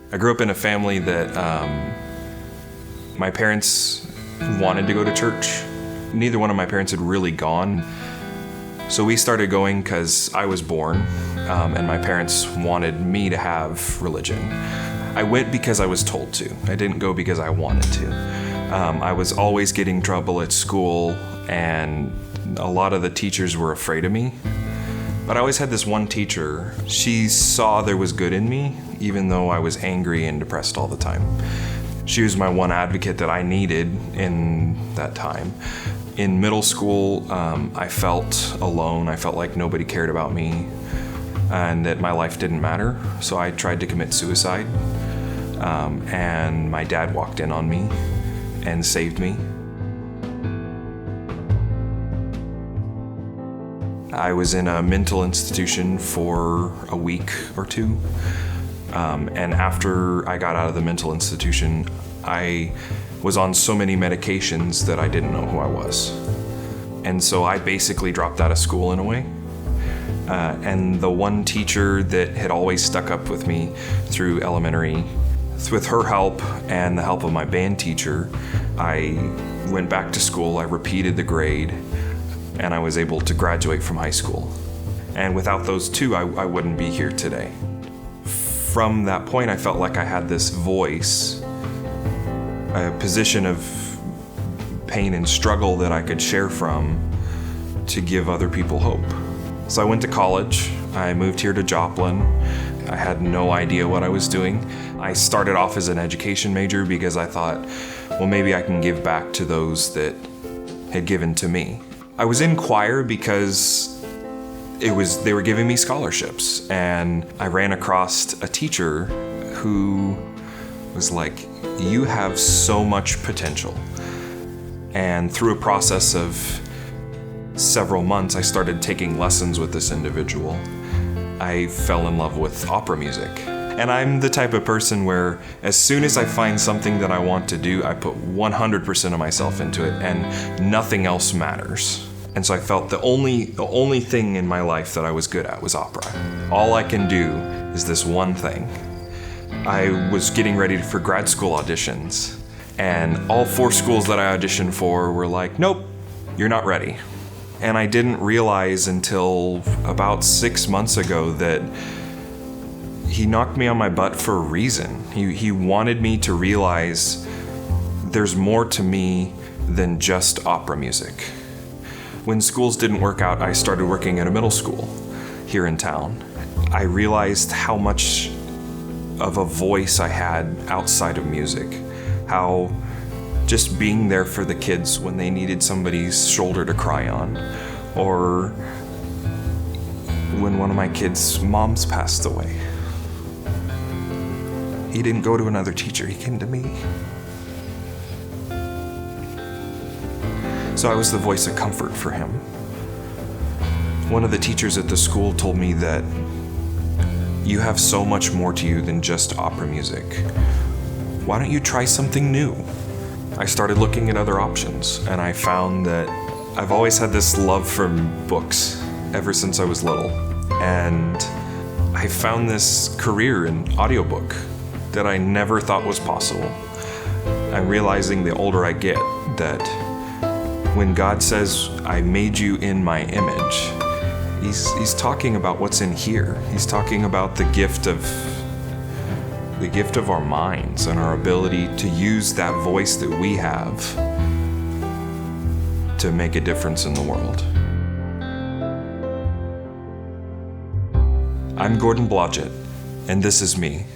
I grew up in a family that my parents wanted to go to church. Neither one of my parents had really gone. So we started going because I was born, and my parents wanted me to have religion. I went because I was told to. I didn't go because I wanted to. I was always getting trouble at school, and a lot of the teachers were afraid of me. But I always had this one teacher. She saw there was good in me, even though I was angry and depressed all the time. She was my one advocate that I needed in that time. In middle school, I felt alone. I felt like nobody cared about me and that my life didn't matter. So I tried to commit suicide. And my dad walked in on me and saved me. I was in a mental institution for a week or two. And after I got out of the mental institution, I was on so many medications that I didn't know who I was. And so I basically dropped out of school in a way. And the one teacher that had always stuck up with me through elementary, with her help and the help of my band teacher, I went back to school, I repeated the grade, and I was able to graduate from high school. And without those two, I wouldn't be here today. From that point, I felt like I had this voice, a position of pain and struggle that I could share from to give other people hope. So I went to college. I moved here to Joplin. I had no idea what I was doing. I started off as an education major because I thought, well, maybe I can give back to those that had given to me. I was in choir because they were giving me scholarships, and I ran across a teacher who was like, you have so much potential. And through a process of several months, I started taking lessons with this individual. I fell in love with opera music. And I'm the type of person where as soon as I find something that I want to do, I put 100% of myself into it, and nothing else matters. And so I felt the only thing in my life that I was good at was opera. All I can do is this one thing. I was getting ready for grad school auditions, and all 4 schools that I auditioned for were like, nope, you're not ready. And I didn't realize until about 6 months ago that he knocked me on my butt for a reason. He wanted me to realize there's more to me than just opera music. When schools didn't work out, I started working at a middle school here in town. I realized how much of a voice I had outside of music, how just being there for the kids when they needed somebody's shoulder to cry on, or when one of my kids' moms passed away. He didn't go to another teacher, he came to me. So I was the voice of comfort for him. One of the teachers at the school told me that you have so much more to you than just opera music. Why don't you try something new? I started looking at other options, and I found that I've always had this love for books ever since I was little. And I found this career in audiobook that I never thought was possible. I'm realizing the older I get that when God says, I made you in my image, he's talking about what's in here. He's talking about the gift of our minds and our ability to use that voice that we have to make a difference in the world. I'm Blodgett, and this is me.